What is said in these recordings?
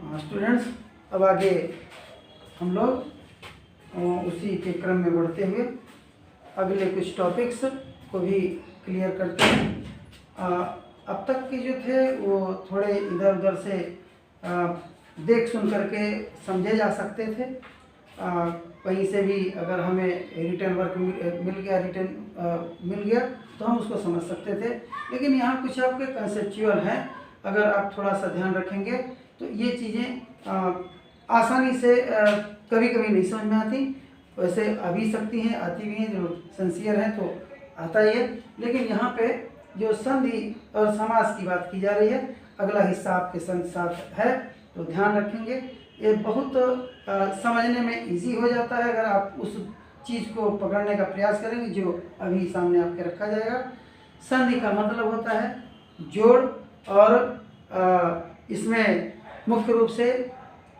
Students, अब आगे हम लोग उसी के क्रम में बढ़ते हुए अगले कुछ टॉपिक्स को भी क्लियर करते हैं। अब तक के जो थे वो थोड़े इधर उधर से देख सुन करके समझे जा सकते थे। कहीं से भी अगर हमें रिटर्न वर्क मिल गया तो हम उसको समझ सकते थे, लेकिन यहाँ कुछ आपके कंसेप्चुअल हैं। अगर आप थोड़ा सा ध्यान रखेंगे तो ये चीज़ें आसानी से कभी कभी नहीं समझ में आती, वैसे आ भी सकती हैं, आती भी हैं। जो सिंसियर हैं तो आता ही है, लेकिन यहाँ पे जो संधि और समास की बात की जा रही है, अगला हिस्सा आपके साथ है तो ध्यान रखेंगे। ये बहुत समझने में इजी हो जाता है अगर आप उस चीज़ को पकड़ने का प्रयास करेंगे जो अभी सामने आपके रखा जाएगा। संधि का मतलब होता है जोड़, और इसमें मुख्य रूप से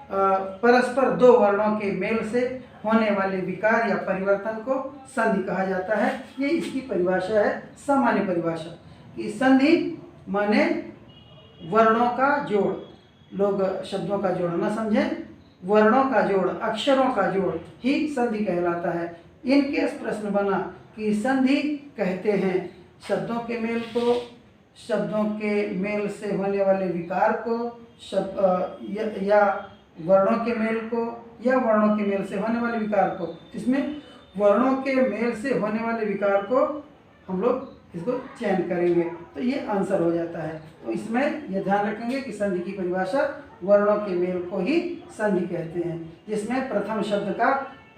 परस्पर दो वर्णों के मेल से होने वाले विकार या परिवर्तन को संधि कहा जाता है। ये इसकी परिभाषा है, सामान्य परिभाषा कि संधि माने वर्णों का जोड़। लोग शब्दों का जोड़ न समझें, वर्णों का जोड़, अक्षरों का जोड़ ही संधि कहलाता है। इनकेस प्रश्न बना कि संधि कहते हैं शब्दों के मेल को, शब्दों के मेल से होने वाले विकार को, या वर्णों के मेल को, या वर्णों के मेल से होने वाले विकार को। इसमें वर्णों के मेल से होने वाले विकार को हम लोग इसको चयन करेंगे तो ये आंसर हो जाता है। तो इसमें यह ध्यान रखेंगे कि संधि की परिभाषा वर्णों के मेल को ही संधि कहते हैं, जिसमें प्रथम शब्द का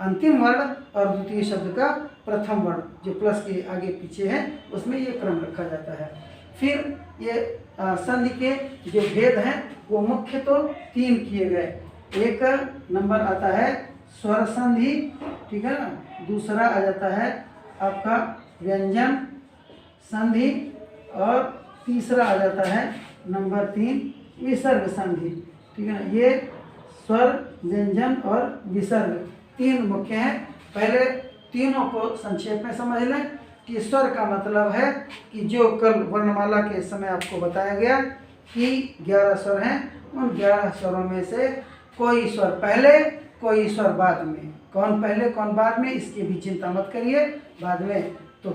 अंतिम वर्ण और द्वितीय शब्द का प्रथम वर्ण जो प्लस के आगे पीछे है उसमें ये क्रम रखा जाता है। फिर ये संधि के जो भेद हैं वो मुख्य तो 3 किए गए। एक नंबर आता है स्वर संधि, ठीक है ना। दूसरा आ जाता है आपका व्यंजन संधि, और तीसरा आ जाता है नंबर 3 विसर्ग संधि, ठीक है ना। ये स्वर, व्यंजन और विसर्ग 3 मुख्य हैं। पहले तीनों को संक्षेप में समझ लें कि स्वर का मतलब है कि जो कल वर्णमाला के समय आपको बताया गया कि 11 स्वर हैं, उन 11 स्वरों में से कोई स्वर पहले कोई स्वर बाद में। कौन पहले कौन बाद में इसकी भी चिंता मत करिए, बाद में तो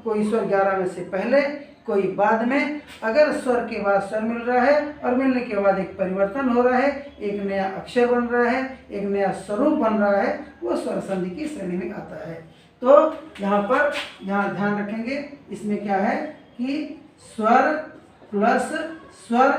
कोई स्वर 11 में से पहले कोई बाद में। अगर स्वर के बाद स्वर मिल रहा है और मिलने के बाद एक परिवर्तन हो रहा है, एक नया अक्षर बन रहा है, एक नया स्वरूप बन रहा है, वो स्वर संधि की श्रेणी में आता है। तो यहाँ ध्यान रखेंगे, इसमें क्या है कि स्वर प्लस स्वर,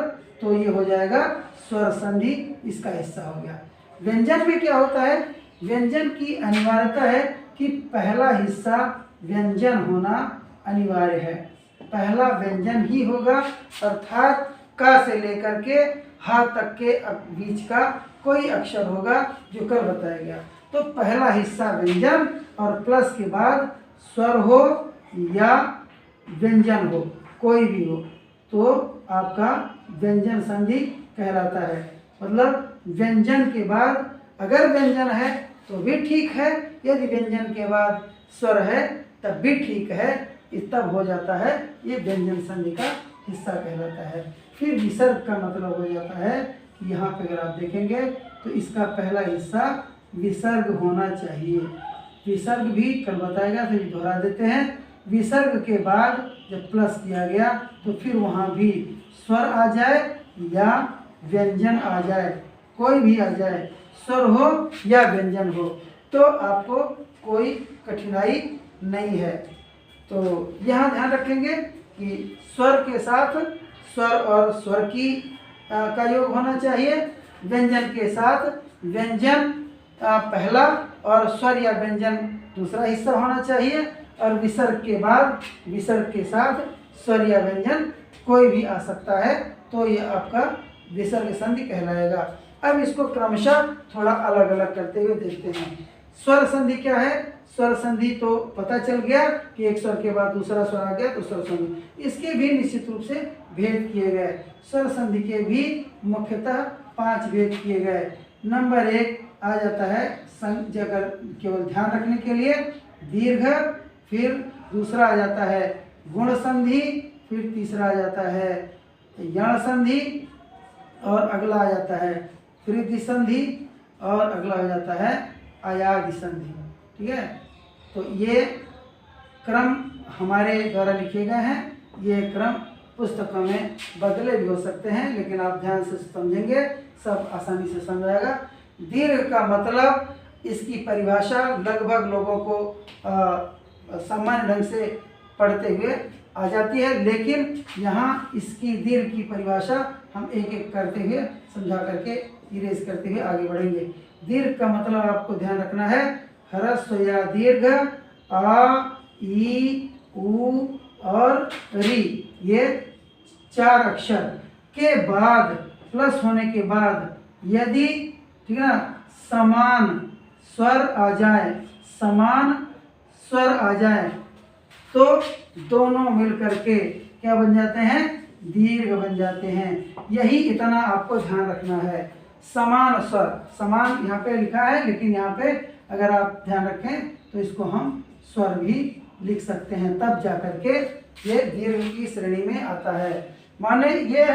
तो ये हो जाएगा स्वर संधि, इसका हिस्सा हो गया। व्यंजन में क्या होता है, व्यंजन की अनिवार्यता है कि पहला हिस्सा व्यंजन होना अनिवार्य है। पहला व्यंजन ही होगा, अर्थात का से लेकर के हा तक के बीच का कोई अक्षर होगा जो कल बताया गया। तो पहला हिस्सा व्यंजन और प्लस के बाद स्वर हो या व्यंजन हो, कोई भी हो, तो आपका व्यंजन संधि कहलाता है। मतलब व्यंजन के बाद अगर व्यंजन है तो भी ठीक है, यदि व्यंजन के बाद स्वर है तब भी ठीक है, तब हो जाता है ये व्यंजन संधि का हिस्सा कहलाता है। फिर विसर्ग का मतलब हो जाता है कि यहाँ पे अगर आप देखेंगे तो इसका पहला हिस्सा विसर्ग होना चाहिए। विसर्ग भी कल बताएगा तो दोहरा देते हैं। विसर्ग के बाद जब प्लस किया गया तो फिर वहाँ भी स्वर आ जाए या व्यंजन आ जाए, कोई भी आ जाए, स्वर हो या व्यंजन हो, तो आपको कोई कठिनाई नहीं है। तो यहाँ ध्यान रखेंगे कि स्वर के साथ स्वर और स्वर की का योग होना चाहिए, व्यंजन के साथ व्यंजन पहला और स्वर या व्यंजन दूसरा हिस्सा होना चाहिए, और विसर्ग के बाद विसर्ग के साथ स्वर या व्यंजन कोई भी आ सकता है, तो ये आपका विसर्ग संधि कहलाएगा। अब इसको क्रमशः थोड़ा अलग अलग करते हुए देखते हैं। स्वर संधि क्या है? स्वर संधि तो पता चल गया कि एक स्वर के बाद दूसरा स्वर आ गया तो स्वर संधि। इसके भी निश्चित रूप से भेद किए गए। स्वर संधि के भी मुख्यतः 5 भेद किए गए। नंबर 1 आ जाता है अगर केवल ध्यान रखने के लिए दीर्घ, फिर दूसरा आ जाता है गुण संधि, फिर तीसरा आ जाता है यण संधि, और अगला आ जाता है वृद्धि संधि और अगला हो जाता है अयादि संधि। ठीक है, तो ये क्रम हमारे द्वारा लिखे गए हैं। ये क्रम पुस्तकों में बदले भी हो सकते हैं, लेकिन आप ध्यान से समझेंगे सब आसानी से समझ आएगा। दीर्घ का मतलब इसकी परिभाषा लगभग लोगों को सामान्य ढंग से पढ़ते हुए आ जाती है, लेकिन यहाँ इसकी दीर्घ की परिभाषा हम एक एक करते हुए समझा करके इरेज करते हुए आगे बढ़ेंगे। दीर्घ का मतलब आपको ध्यान रखना है ह्रस्व या दीर्घ आ, ई, उ और री, ये 4 अक्षर के बाद प्लस होने के बाद यदि, ठीक है ना, समान स्वर आ जाए, समान स्वर आ जाए तो दोनों मिलकर के क्या बन जाते हैं, दीर्घ बन जाते हैं। यही इतना आपको ध्यान रखना है। समान स्वर, समान यहाँ पे लिखा है, लेकिन यहाँ पे अगर आप ध्यान रखें तो इसको हम स्वर भी लिख सकते हैं, तब जा करके ये दीर्घ की श्रेणी में आता है। माने ये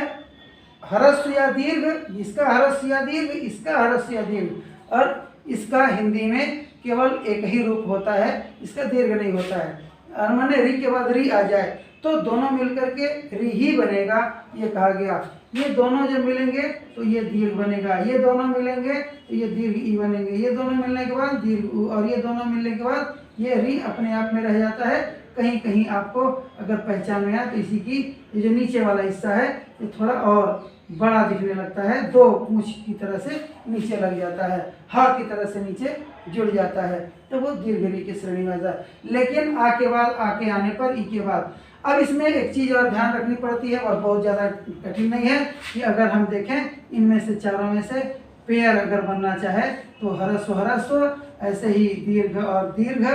ह्रस्व या दीर्घ, इसका ह्रस्व या दीर्घ, इसका ह्रस्व या दीर्घ, और इसका हिंदी में केवल एक ही रूप होता है, इसका दीर्घ नहीं होता है। और माने री के बाद री आ जाए तो दोनों मिलकर के री ही बनेगा, ये कहा गया। ये दोनों जब मिलेंगे तो ये दीर्घ बनेगा, ये दोनों मिलेंगे तो ये दीर्घ ई बनेंगे, ये दोनों मिलने के बाद दीर्घ उ, और ये दोनों मिलने के बाद ये री अपने आप में रह जाता है। कहीं कहीं आपको अगर पहचान में आए तो इसी की ये जो नीचे वाला हिस्सा है ये थोड़ा और बड़ा दिखने लगता है, 2 पूंछ की तरह से नीचे लग जाता है, हा की तरह से नीचे जुड़ जाता है, तो वो दीर्घ री की श्रेणी में आता है। लेकिन आ के बाद, आ के आने पर ई के बाद, अब इसमें एक चीज़ और ध्यान रखनी पड़ती है और बहुत ज़्यादा कठिन नहीं है कि अगर हम देखें इनमें से चारों में से पेयर अगर बनना चाहे तो ह्रस्व ह्रस्व, ऐसे ही दीर्घ और दीर्घ,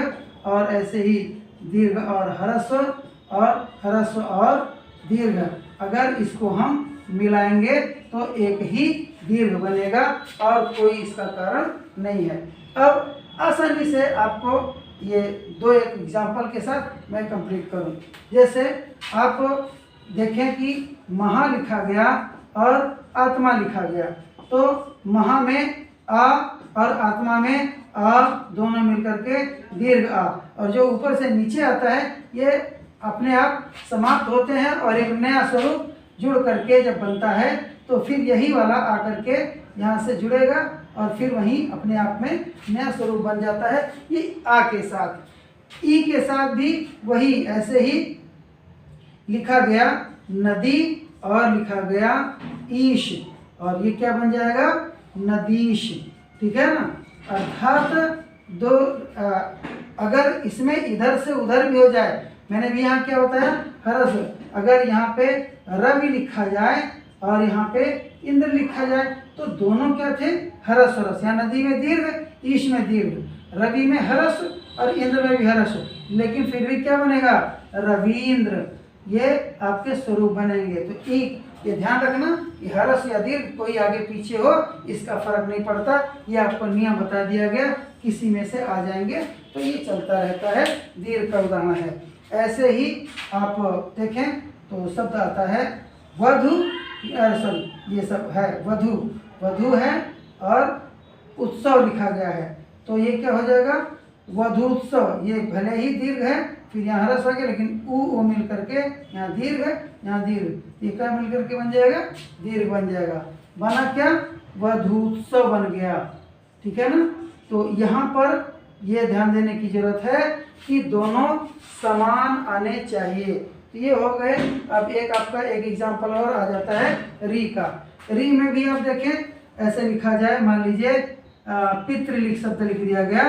और ऐसे ही दीर्घ और ह्रस्व और दीर्घ, अगर इसको हम मिलाएंगे तो एक ही दीर्घ बनेगा और कोई इसका कारण नहीं है। अब आसानी से आपको ये 2 एक एग्जाम्पल के साथ मैं कंप्लीट करूं। जैसे आप देखें कि महा लिखा गया और आत्मा लिखा गया, तो महा में आ और आत्मा में आ दोनों मिलकर के दीर्घ आ, और जो ऊपर से नीचे आता है ये अपने आप समाप्त होते हैं और एक नया स्वरूप जुड़ करके जब बनता है तो फिर यही वाला आकर के यहाँ से जुड़ेगा और फिर वहीं अपने आप में नया स्वरूप बन जाता है। ये आ के साथ, ई के साथ भी वही ऐसे ही लिखा गया नदी और लिखा गया ईश, और ये क्या बन जाएगा, नदीश। ठीक है ना, अर्थात अगर इसमें इधर से उधर भी हो जाए, मैंने भी यहाँ क्या होता है ह्रस्व, अगर यहाँ पे रवि लिखा जाए और यहाँ पे इंद्र लिखा जाए तो दोनों क्या थे, ह्रस्व ह्रस्व। यहाँ नदी में दीर्घ, ईश में दीर्घ, रवि में ह्रस्व और इंद्र में भी ह्रस्व, लेकिन फिर भी क्या बनेगा, रवींद्र, ये आपके स्वरूप बनेंगे। तो ये ध्यान रखना कि ह्रस्व या दीर्घ कोई आगे पीछे हो इसका फर्क नहीं पड़ता, ये आपको नियम बता दिया गया, किसी में से आ जाएंगे तो ये चलता रहता है। दीर्घ का उदाहरण है। ऐसे ही आप देखें तो शब्द आता है वधु, सॉरी ये सब है वधु, वधु है और उत्सव लिखा गया है, तो ये क्या हो जाएगा, वधूत्सव। ये भले ही दीर्घ है, फिर यहाँ ह्रस्व हो गया, लेकिन उ मिल करके यहाँ दीर्घ है, यहाँ दीर्घ, ये क्या मिल करके बन जाएगा, दीर्घ बन जाएगा। बना क्या, वधूत्सव बन गया। ठीक है ना, तो यहाँ पर ये ध्यान देने की जरूरत है कि दोनों समान आने चाहिए। तो ये हो गए। अब एक आपका एक एग्जाम्पल और आ जाता है री का। री में भी आप देखें ऐसे लिखा जाए, मान लीजिए पितृ शब्द लिख दिया गया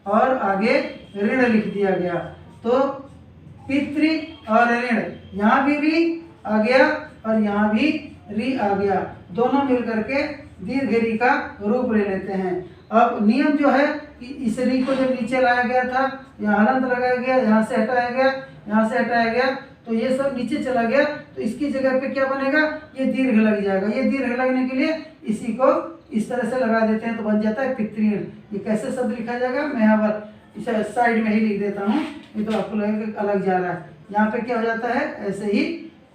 और आगे ऋण लिख दिया गया, तो पितृ और ऋण, यहाँ भी री आ गया और यहाँ भी री आ गया, दोनों मिलकर के दीर्घ री का रूप ले लेते हैं। अब नियम जो है कि इस री को जब नीचे लाया गया था, यहाँ हलंत लगाया गया, यहाँ से हटाया गया, यहाँ से हटाया गया, तो ये सब नीचे चला गया, तो इसकी जगह पे क्या बनेगा, ये दीर्घ लग जाएगा। ये दीर्घ लगने के लिए इसी को इस तरह से लगा देते हैं तो बन जाता है पितृण। ये कैसे शब्द लिखा जाएगा, मैं यहाँ पर इसे साइड में ही लिख देता हूँ, ये तो आपको लगेगा अलग जा रहा है। यहाँ पे क्या हो जाता है, ऐसे ही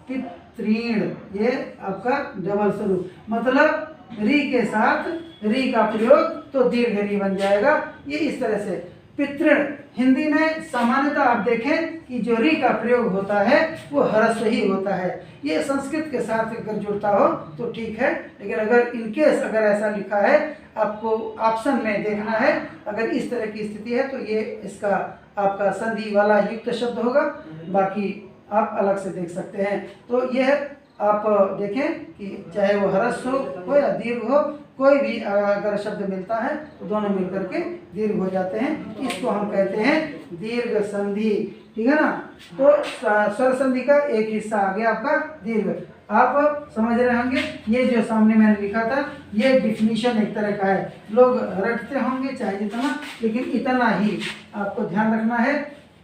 पितृण, ये आपका डबल स्वरूप, मतलब री के साथ री का प्रयोग तो दीर्घ री बन जाएगा। ये इस तरह से पितृण हिंदी में सामान्यतः आप देखें कि जो री का प्रयोग होता है वो ह्रस्व ही होता है। ये संस्कृत के साथ अगर जुड़ता हो तो ठीक है, लेकिन अगर इनकेस अगर ऐसा लिखा है, आपको ऑप्शन में देखना है, अगर इस तरह की स्थिति है तो ये इसका आपका संधि वाला युक्त शब्द होगा, बाकी आप अलग से देख सकते हैं। तो यह आप देखें कि चाहे वो ह्रस्व हो या दीर्घ हो, कोई भी अगर शब्द मिलता है तो दोनों मिलकर के दीर्घ हो जाते हैं। इसको हम कहते हैं दीर्घ संधि, ठीक है ना। तो स्वर संधि का एक हिस्सा आ गया आपका दीर्घ। आप समझ रहे होंगे, ये जो सामने मैंने लिखा था ये डिफिनीशन एक तरह का है, लोग रटते होंगे चाहे जितना, लेकिन इतना ही आपको ध्यान रखना है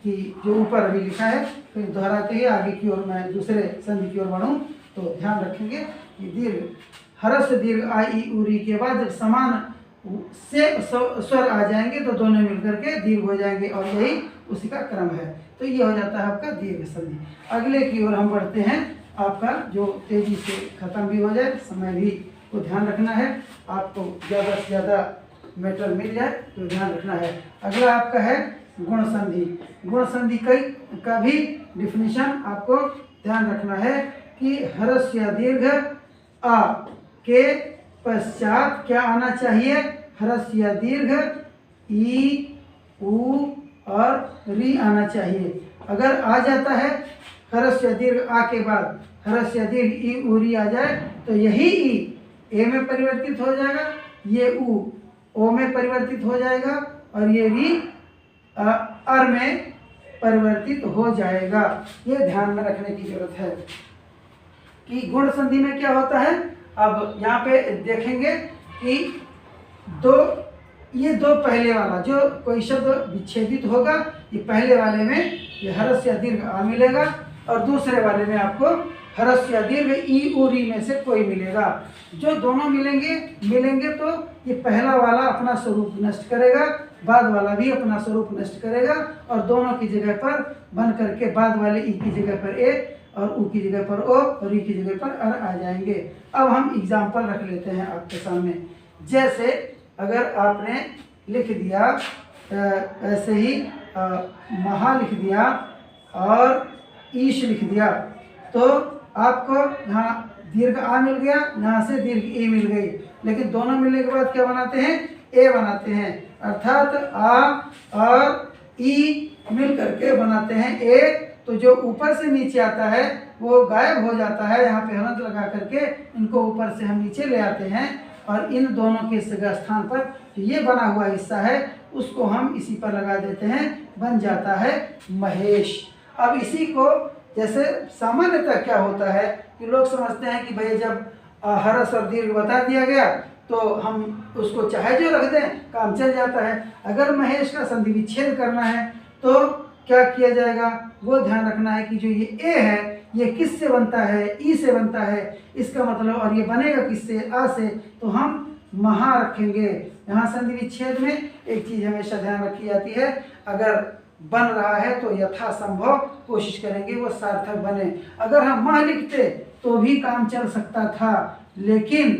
कि जो ऊपर अभी लिखा है, फिर दोहराते ही आगे की ओर मैं दूसरे संधि की ओर बढ़ूँ तो ध्यान रखेंगे कि दीर्घ ह्रस्व दीर्घ आ ई उ री के बाद जब समान से स्वर आ जाएंगे तो दोनों मिलकर के दीर्घ हो जाएंगे, और यही उसी का क्रम है। तो ये हो जाता है आपका दीर्घ संधि। अगले की ओर हम बढ़ते हैं, आपका जो तेजी से खत्म भी हो जाए, समय भी को ध्यान रखना है, आपको ज़्यादा से ज़्यादा मैटर मिल जाए तो ध्यान रखना है। अगला आपका है गुण संधि। गुण संधि का भी डिफिनीशन आपको ध्यान रखना है कि ह्रस्व या दीर्घ आ के पश्चात क्या आना चाहिए, ह्रस्व या दीर्घ ई उ और री आना चाहिए। अगर आ जाता है ह्रस्व या दीर्घ आ के बाद ह्रस्व या दीर्घ ई उ री आ जाए तो यही ई ए में परिवर्तित हो जाएगा, ये उ ओ में परिवर्तित हो जाएगा, और ये री अर में परिवर्तित हो जाएगा। ये ध्यान में रखने की जरूरत है कि गुण संधि में क्या होता है। अब यहाँ पे देखेंगे कि ये दो पहले वाला जो कोई शब्द विच्छेदित होगा, ये पहले वाले में ये ह्रस्व या दीर्घ आ मिलेगा, और दूसरे वाले में आपको ह्रस्व या दीर्घ ई उ री में से कोई मिलेगा। जो दोनों मिलेंगे तो ये पहला वाला अपना स्वरूप नष्ट करेगा, बाद वाला भी अपना स्वरूप नष्ट करेगा, और दोनों की जगह पर बन करके बाद वाले ई की जगह पर ए और उ की जगह पर ओ और ई की जगह पर अर आ जाएंगे। अब हम एग्जाम्पल रख लेते हैं आपके सामने। जैसे अगर आपने लिख दिया ऐसे ही महा लिख दिया और ईश लिख दिया, तो आपको यहाँ दीर्घ आ मिल गया, यहाँ से दीर्घ ए मिल गई, लेकिन दोनों मिलने के बाद क्या बनाते हैं, ए बनाते हैं, अर्थात आ और ई मिल करके बनाते हैं ए। तो जो ऊपर से नीचे आता है वो गायब हो जाता है, यहाँ पे हलंत लगा करके इनको ऊपर से हम नीचे ले आते हैं, और इन दोनों के स्थान पर जो ये बना हुआ हिस्सा है उसको हम इसी पर लगा देते हैं, बन जाता है महेश। अब इसी को जैसे सामान्यतः क्या होता है कि लोग समझते हैं कि भाई जब ह्रस्व और दीर्घ बता दिया गया तो हम उसको चाहे जो रख दें, काम चल जाता है। अगर महेश का संधि विच्छेद करना है तो क्या किया जाएगा, वो ध्यान रखना है कि जो ये ए है ये किस से बनता है, ई से बनता है, इसका मतलब, और ये बनेगा किससे, आ से, तो हम महा रखेंगे। यहाँ संधि विच्छेद में एक चीज़ हमेशा ध्यान रखी जाती है, अगर बन रहा है तो यथासंभव कोशिश करेंगे वो सार्थक बने। अगर हम मह लिखते तो भी काम चल सकता था, लेकिन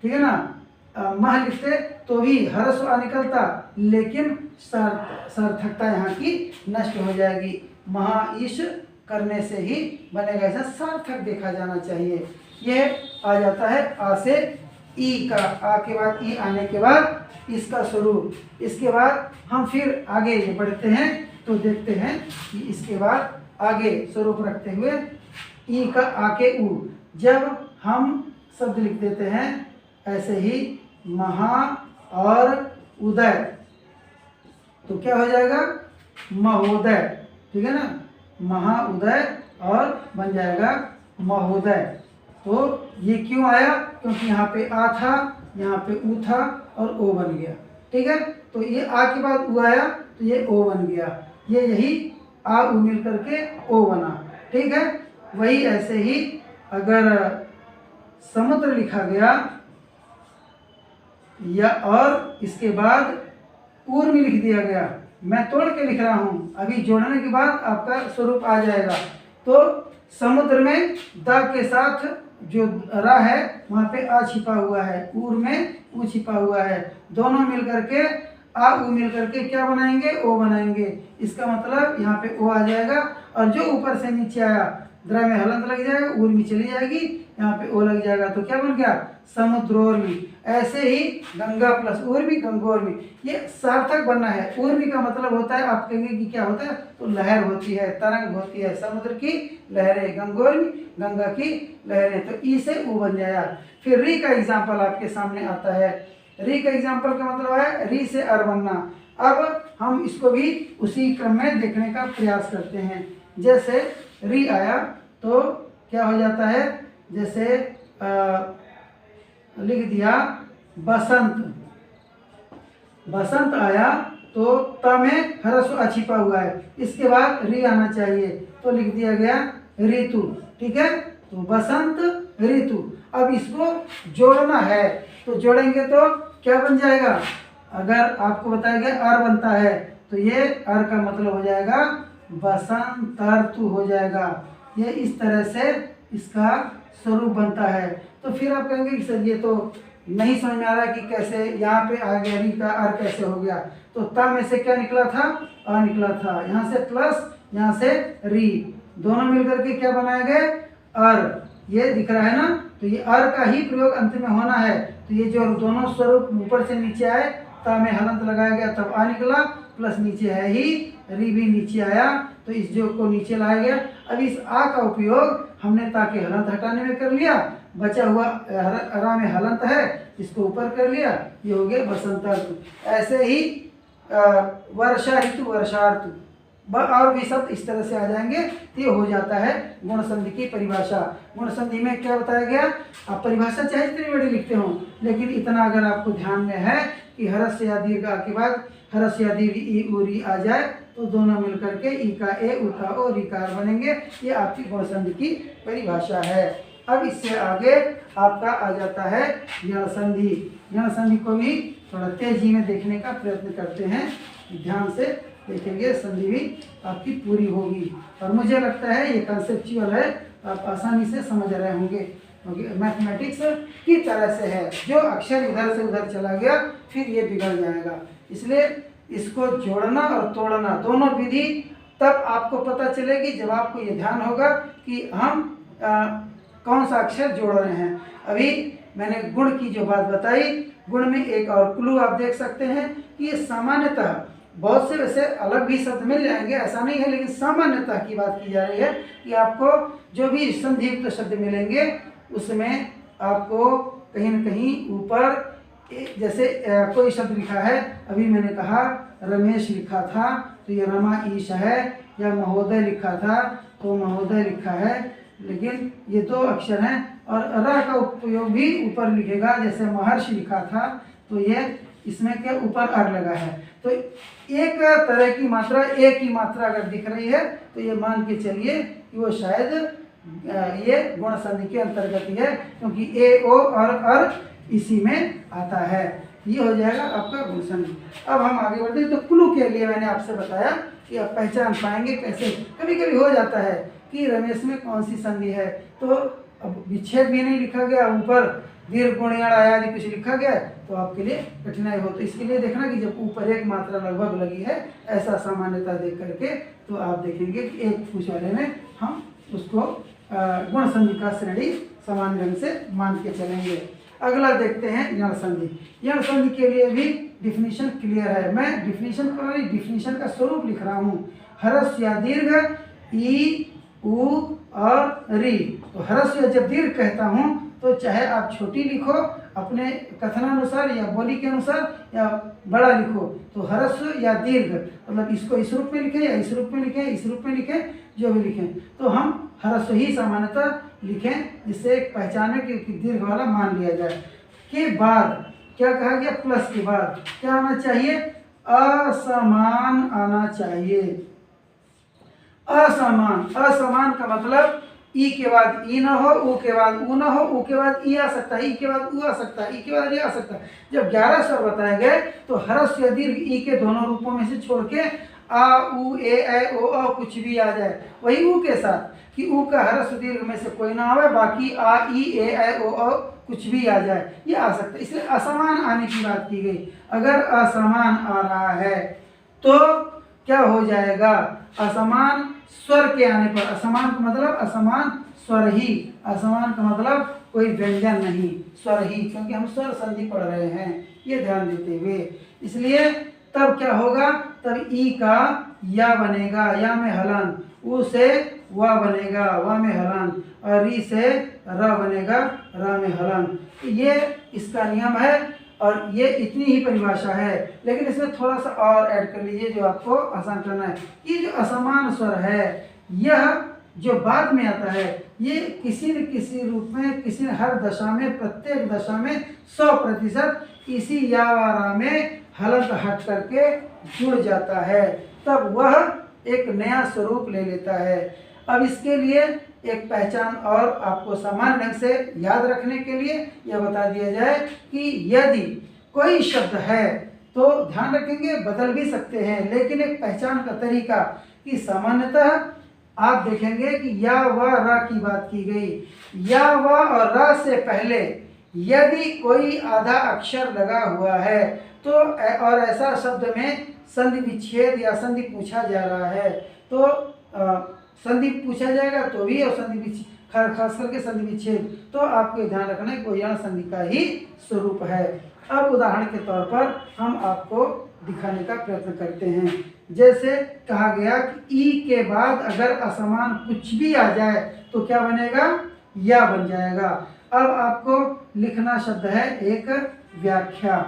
ठीक है ना, मह लिखते तो भी ह्रस्व निकलता, लेकिन सार्थकता यहाँ की नष्ट हो जाएगी। महा ईश करने से ही बनेगा, ऐसा सार्थक देखा जाना चाहिए। यह आ जाता है आ से ई का, आ के बाद ई आने के बाद इसका स्वरूप। इसके बाद हम फिर आगे ये बढ़ते हैं तो देखते हैं कि इसके बाद आगे स्वरूप रखते हुए ई का आके उ, जब हम शब्द लिख देते हैं ऐसे ही महा और उदय, तो क्या हो जाएगा, महोदय, ठीक है ना, महा उदय और बन जाएगा महोदय। तो ये क्यों आया, क्योंकि यहाँ पे आ था, यहाँ पे उ था और ओ बन गया, ठीक है। तो ये आ के बाद उ आया तो ये ओ बन गया, ये यही आ उ मिल करके ओ बना, ठीक है। वही ऐसे ही अगर समुद्र लिखा गया या और इसके बाद ऊर्मी लिख दिया गया, मैं तोड़ के लिख रहा हूँ, अभी जोड़ने के बाद आपका स्वरूप आ जाएगा। तो समुद्र में द के साथ जो रा है वहाँ पे आ छिपा हुआ है, उर में ऊ छिपा हुआ है, दोनों मिल करके आ ऊ मिल करके क्या बनाएंगे, ओ बनाएंगे। इसका मतलब यहाँ पे ओ आ जाएगा और जो ऊपर से नीचे आया द्रा में हलंत लग जाएगा, उर्मी चली जाएगी, यहाँ पे ओ लग जाएगा, तो क्या बन गया, समुद्रोर्मी। ऐसे ही गंगा प्लस उर्मी गंगोर्मी, ये सार्थक बनना है। उर्मी का मतलब होता है, आप कहेंगे कि क्या होता है, तो लहर होती है, तरंग होती है, समुद्र की लहरें, गंगोर्मी गंगा की लहरें, तो ई से ऊ बन जाएगा। फिर री का एग्जाम्पल आपके सामने आता है। री का एग्जाम्पल का मतलब है री से अर बनना। अब हम इसको भी उसी क्रम में देखने का प्रयास करते हैं। जैसे री आया तो क्या हो जाता है, जैसे लिख दिया बसंत, बसंत आया तो त में हरस्व अ छिपा हुआ है, इसके बाद री आना चाहिए, तो लिख दिया गया ऋतु। ठीक है, तो बसंत ऋतु। अब इसको जोड़ना है, तो जोड़ेंगे तो क्या बन जाएगा, अगर आपको बताया गया अर बनता है तो ये अर का मतलब हो जाएगा बसंतर्तु हो जाएगा। ये इस तरह से इसका स्वरूप बनता है। तो फिर आप कहेंगे कि सर ये तो नहीं समझ में आ रहा कि कैसे यहाँ पे आ गया री का अर कैसे हो गया। तो ता में से क्या निकला था, अ निकला था, यहाँ से प्लस यहाँ से री, दोनों मिलकर के क्या बनाए गए, अर। ये दिख रहा है ना, तो ये अर का ही प्रयोग अंत में होना है। तो ये जो दोनों स्वरूप ऊपर से नीचे आए, ता में हलंत लगाया गया तब आ निकला, प्लस नीचे है ही री भी नीचे आया, तो इस जो को नीचे लाया गया। अब इस आ का उपयोग हमने ता के हलंत हटाने में कर लिया, बचा हुआ रा में हलंत है, इसको ऊपर कर लिया, ये हो गया बसंत ऋतु। ऐसे ही वर्षा ऋतु, वर्षा ऋतु, और भी शब्द इस तरह से आ जाएंगे, तो ये हो जाता है गुण संधि की परिभाषा। गुण संधि में क्या बताया गया, आप परिभाषा चाहे जितनी बड़ी लिखते हो, लेकिन इतना अगर आपको ध्यान में है कि हरस्य या दीर्घ के बाद हरस्य या दीर्घ ई उ री आ जाए तो दोनों मिलकर के ई का ए उ का ओ रीकार बनेंगे। ये आपकी गुण संधि की परिभाषा है। अब इससे आगे आपका आ जाता है यण संधि। यण संधि को भी थोड़ा तेजी में देखने का प्रयत्न करते हैं, ध्यान से देखेंगे, संधि भी आपकी पूरी होगी। और मुझे लगता है ये कंसेप्चुअल है, आप आसानी से समझ रहे होंगे, क्योंकि मैथमेटिक्स की तरह से है, जो अक्षर इधर से उधर चला गया फिर ये बिगड़ जाएगा। इसलिए इसको जोड़ना और तोड़ना दोनों विधि तब आपको पता चलेगी जब आपको ये ध्यान होगा कि हम कौन सा अक्षर जोड़ रहे हैं। अभी मैंने गुण की जो बात बताई, गुण में एक और क्लू आप देख सकते हैं कि ये सामान्यतः, बहुत से वैसे अलग भी शब्द मिल जाएंगे, ऐसा नहीं है, लेकिन सामान्यतः की बात की जा रही है कि आपको जो भी संधियुक्त शब्द मिलेंगे उसमें आपको कहीं न कहीं ऊपर जैसे कोई शब्द लिखा है, अभी मैंने कहा रमेश लिखा था तो ये रमा ईश है, या महोदय लिखा था तो महोदय लिखा है, लेकिन ये दो अक्षर हैं। और र का उपयोग भी ऊपर लिखेगा, जैसे महर्षि लिखा था तो ये इसमें क्या ऊपर अर लगा है। तो एक तरह की मात्रा, एक ही मात्रा अगर दिख रही है तो ये मान के चलिए कि वो शायद ये गुण संधि के अंतर्गत ही है, क्योंकि ए ओ और अर इसी में आता है। ये हो जाएगा आपका गुण संधि। अब हम आगे बढ़ते हैं, तो क्लू के लिए मैंने आपसे बताया कि आप पहचान पाएंगे कैसे। कभी कभी हो जाता है कि रमेश में कौन सी संधि है, तो अब विच्छेद भी नहीं लिखा गया, ऊपर दीर्घ गुण आदि कुछ लिखा गया, तो आपके लिए कठिनाई हो। तो इसके लिए देखना कि जब ऊपर एक मात्रा लगभग लगी है, ऐसा सामान्यता देख करके, तो आप देखेंगे कि एक पूछ वाले में हम उसको गुण संधि का श्रेणी समान ढंग से मान के चलेंगे। अगला देखते हैं यण संधि। यण संधि के लिए भी डिफिनीशन क्लियर है, मैं डिफिनीशन का स्वरूप लिख रहा हूँ। हरस्व या दीर्घ ई उ और री। तो हरस्व जब दीर्घ कहता हूँ तो चाहे आप छोटी लिखो अपने कथनानुसार या बोली के अनुसार, या बड़ा लिखो, तो हरस्व या दीर्घ मतलब इसको इस रूप में लिखें या इस रूप में लिखें, इस रूप में लिखें, जो भी लिखें, तो हम हरस्व ही सामान्यतः लिखें, जिससे एक पहचाने कि दीर्घ वाला मान लिया जाए। के बाद क्या कहा गया, प्लस के बाद क्या आना चाहिए, असमान आना चाहिए। असमान, असमान का मतलब ई के बाद ई ना हो, ऊ के बाद ऊ ना हो, ऊ के बाद ई आ सकता है, ई के बाद ऊ आ सकता है, ई के बाद ई आ सकता है। जब 11 स्वर बताए गए तो हरस्व या दीर्घ ई के दोनों रूपों में से छोड़ के आ उ ए ओ कुछ भी आ जाए, वही ऊ के साथ कि ऊ का ह्रस्व दीर्घ में से कोई ना आवे, बाकी आ ई ए ओ कुछ भी आ जाए, ये आ सकता है। इसलिए असमान आने की बात की गई। अगर असमान आ रहा है तो क्या हो जाएगा, असमान स्वर के आने पर, असमान का मतलब असमान स्वर ही, असमान का मतलब कोई व्यंजन नहीं, स्वर ही, क्योंकि हम स्वर संधि पढ़ रहे हैं, ये ध्यान देते हुए। इसलिए तब क्या होगा, तब ई का या बनेगा, या में हलन, ऊ से वा बनेगा, वा में हलन, और री से र बनेगा, र में हलन। ये इसका नियम है और ये इतनी ही परिभाषा है। लेकिन इसमें थोड़ा सा और ऐड कर लीजिए जो आपको आसान करना है। ये जो असमान स्वर है, यह जो बाद में आता है, ये किसी न किसी रूप में, किसी हर दशा में, प्रत्येक दशा में 100% इसी या व रा में हलंत हट करके जुड़ जाता है, तब वह एक नया स्वरूप ले लेता है। अब इसके लिए एक पहचान और आपको सामान्य ढंग से याद रखने के लिए यह बता दिया जाए कि यदि कोई शब्द है तो ध्यान रखेंगे बदल भी सकते हैं, लेकिन एक पहचान का तरीका कि सामान्यतः आप देखेंगे कि या व रा की बात की गई, या व और रा से पहले यदि कोई आधा अक्षर लगा हुआ है तो और ऐसा शब्द में संधि विच्छेद या संधि पूछा जा रहा है तो संधि पूछा जाएगा तो भी, और संधि विच्छेद खास करके संधि विच्छेद, तो आपको ध्यान रखना है कोई संधि का ही स्वरूप है। अब उदाहरण के तौर पर हम आपको दिखाने का प्रयत्न करते हैं। जैसे कहा गया कि ई के बाद अगर असमान कुछ भी आ जाए तो क्या बनेगा, या बन जाएगा। अब आपको लिखना शब्द है एक व्याख्या।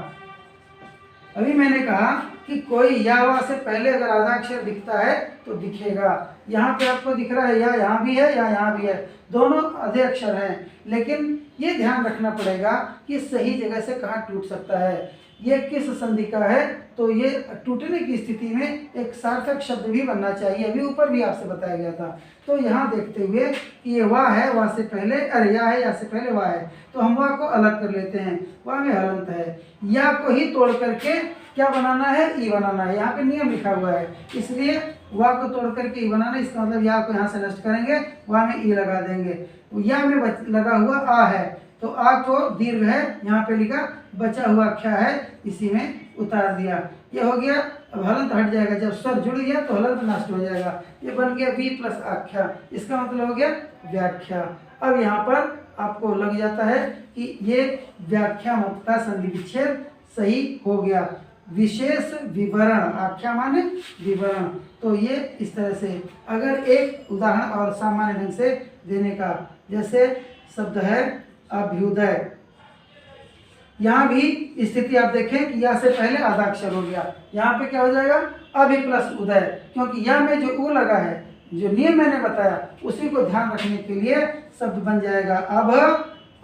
अभी मैंने कहा कि कोई या वा से पहले अगर आधा अक्षर दिखता है तो दिखेगा। यहाँ पे आपको दिख रहा है या यहाँ भी है या यहाँ भी है, दोनों आधे अक्षर हैं, लेकिन ये ध्यान रखना पड़ेगा कि सही जगह से कहाँ टूट सकता है, ये किस संधि का है, तो ये टूटने की स्थिति में एक सार्थक शब्द भी बनना चाहिए। अभी ऊपर भी आपसे बताया गया था। तो यहाँ देखते हुए कि ये वाह है, वाह से पहले, अरे या है, या से पहले वाह है, तो हम वाह को अलग कर लेते हैं, वाह में हलंत है। या को ही तोड़ करके क्या बनाना है, ई बनाना है। यहाँ पे नियम लिखा हुआ है, इसलिए वाह को तोड़ करके ई बनाना, इसका मतलब या को यहाँ से नष्ट करेंगे, वाह में ई लगा देंगे। या में लगा हुआ आ है तो आ को दीर्घ है, यहाँ पे लिखा, बचा हुआ क्या है, इसी में उतार दिया, ये हो गया। अब हलंत हट जाएगा, जब स्वर जुड़ गया तो हलंत नष्ट हो जाएगा, ये बन गया वी प्लस आख्या, इसका मतलब हो गया व्याख्या। अब यहाँ पर आपको लग जाता है कि ये व्याख्या मत का संधि विच्छेद सही हो गया। विशेष विवरण, आख्या माने विवरण, तो ये इस तरह से। अगर एक उदाहरण और सामान्य ढंग से देने का, जैसे शब्द है अभ्युदय, यहाँ भी स्थिति आप देखें कि या से पहले आधा अक्षर हो गया, यहाँ पे क्या हो जाएगा, अभि प्लस उदय, क्योंकि या में जो ऊ लगा है, जो नियम मैंने बताया उसी को ध्यान रखने के लिए शब्द बन जाएगा अब,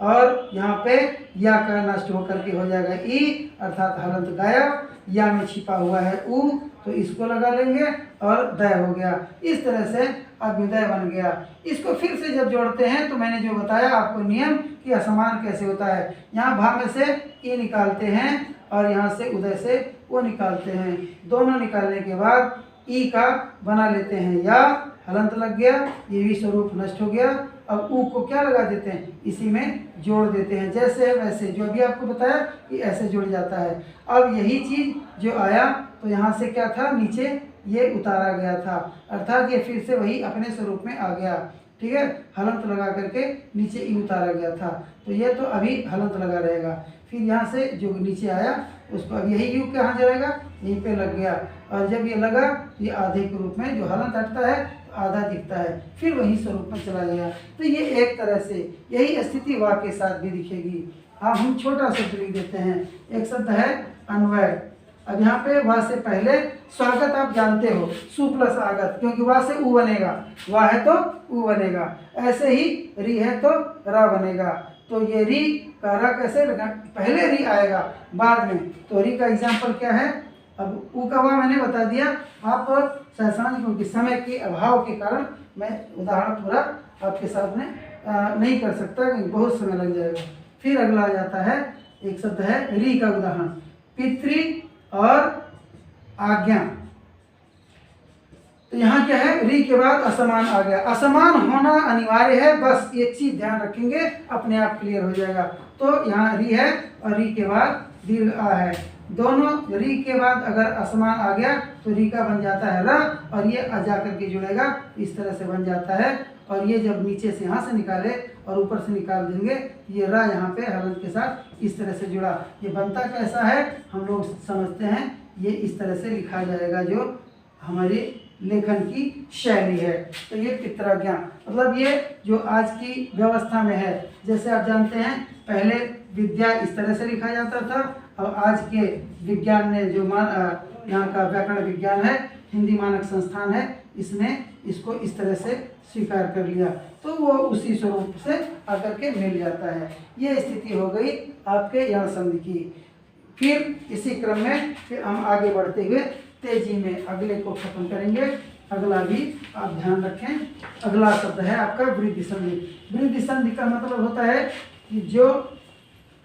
और यहाँ पे या का नष्ट होकर के हो जाएगा ई, अर्थात हलंत गायब। या में छिपा हुआ है ऊ, तो इसको लगा लेंगे और दय हो गया। इस तरह से अभ्युदय बन गया। इसको फिर से जब जोड़ते हैं तो मैंने जो बताया आपको नियम कि असमान कैसे होता है, यहाँ भा में से ई निकालते हैं और यहाँ से उदय से वो निकालते हैं। दोनों निकालने के बाद ई का बना लेते हैं, या हलंत लग गया, ये भी स्वरूप नष्ट हो गया। अब ऊ को क्या लगा देते हैं, इसी में जोड़ देते हैं, जैसे वैसे जो अभी आपको बताया कि ऐसे जुड़ जाता है। अब यही चीज़ जो आया तो यहाँ से क्या था, नीचे ये उतारा गया था, अर्थात ये फिर से वही अपने स्वरूप में आ गया। ठीक है, हलंत लगा करके नीचे ई उतारा गया था, तो ये तो अभी हलंत लगा रहेगा। फिर यहाँ से जो नीचे आया उसको अब यही यू कहाँ जाएगा, यहीं पे लग गया, और जब ये लगा ये आधे के रूप में, जो हलंत हटता है आधा दिखता है, फिर वही स्वरूप में चला गया। तो ये एक तरह से यही स्थिति वाह के साथ भी दिखेगी। हाँ, हम छोटा शब्द लिख देते हैं। एक शब्द है अन्वय। अब यहाँ पे वाह से पहले स्वागत आप जानते हो, सु प्लस आगत, क्योंकि वाह से ऊ बनेगा, वाह है तो ऊ बनेगा। ऐसे ही री है तो रा बनेगा। तो ये री का रा कैसे लगा, पहले री आएगा बाद में, तो री का एग्जाम्पल क्या है। अब ऊ का वाह मैंने बता दिया, आप सहसान, क्योंकि समय के अभाव के कारण मैं उदाहरण पूरा आपके सामने नहीं कर सकता, क्योंकि बहुत समय लग जाएगा। फिर अगला आ जाता है, एक शब्द है री का उदाहरण, पितृ और आज्ञा। तो यहाँ क्या है, री के बाद असमान आ गया। असमान होना अनिवार्य है, बस एक चीज ध्यान रखेंगे, अपने आप क्लियर हो जाएगा। तो यहाँ री है और री के बाद दीर्घ आ है। दोनों री के बाद अगर असमान आ गया तो री का बन जाता है र, और ये आ जा करके जुड़ेगा, इस तरह से बन जाता है। और ये जब नीचे से यहाँ से निकाले और ऊपर से निकाल देंगे, ये रा यहाँ पे हलंत के साथ इस तरह से जुड़ा। ये बनता कैसा है हम लोग समझते हैं, ये इस तरह से लिखा जाएगा जो हमारी लेखन की शैली है। तो ये पितृज्ञा मतलब ये जो आज की व्यवस्था में है, जैसे आप जानते हैं पहले विद्या इस तरह से लिखा जाता था, और आज के विज्ञान ने जो यहाँ का व्याकरण विज्ञान है, हिंदी मानक संस्थान है, इसने इसको इस तरह से स्वीकार कर लिया, तो वो उसी स्वरूप से आकर के मिल जाता है। ये स्थिति हो गई आपके यण संधि की। फिर इसी क्रम में फिर हम आगे बढ़ते हुए तेजी में अगले को खत्म करेंगे। अगला भी आप ध्यान रखें। अगला शब्द है आपका वृद्धि संधि। वृद्धि संधि का मतलब होता है कि जो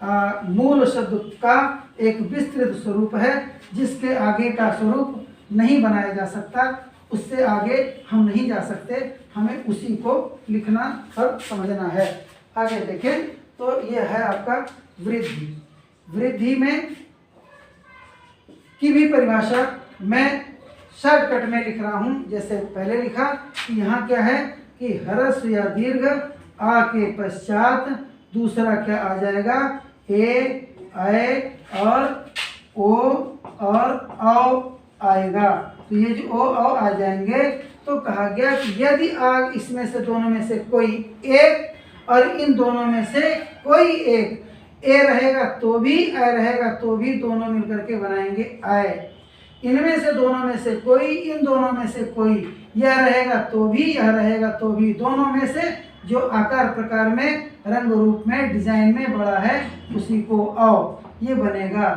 मूल शब्द का एक विस्तृत स्वरूप है, जिसके आगे का स्वरूप नहीं बनाया जा सकता, उससे आगे हम नहीं जा सकते, हमें उसी को लिखना और समझना है। आगे देखें तो ये है आपका वृद्धि। वृद्धि में की भी परिभाषा मैं शॉर्टकट में लिख रहा हूँ। जैसे पहले लिखा कि यहाँ क्या है कि ह्रस्व या दीर्घ आ के पश्चात दूसरा क्या आ जाएगा, ए, ऐ और ओ और औ आएगा। तो ये जो ओ औ आ जाएंगे तो कहा गया कि यदि आग इसमें से दोनों में से कोई एक और इन दोनों में से कोई एक, ए रहेगा तो भी ऐ रहेगा तो भी, दोनों मिलकर के बनाएंगे ऐ। इनमें से दोनों में से कोई, इन दोनों में से कोई, यह रहेगा तो भी, यह रहेगा तो भी, दोनों में से जो आकार प्रकार में, रंग रूप में, डिजाइन में बड़ा है उसी को औ, ये बनेगा।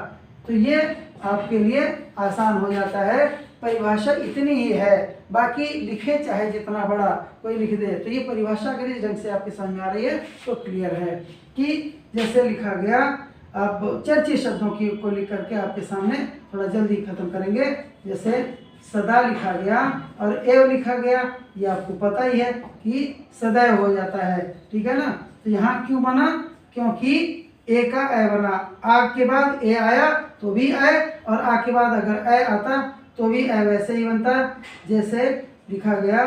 तो ये आपके लिए आसान हो जाता है। परिभाषा इतनी ही है, बाकी लिखे चाहे जितना बड़ा कोई लिख दे, तो ये परिभाषा अगर इस ढंग से आपके सामने आ रही है तो क्लियर है कि जैसे लिखा गया। अब चर्चित शब्दों की को लिख करके आपके सामने थोड़ा जल्दी खत्म करेंगे। जैसे सदा लिखा गया और एव लिखा गया, ये आपको पता ही है कि सदैव हो जाता है, ठीक है ना। तो यहाँ क्यों बना, क्योंकि ए का ऐ बना, आग के बाद ए आया तो भी ऐ, और आ के बाद अगर ऐ आता तो भी ऐ वैसे ही बनता। जैसे लिखा गया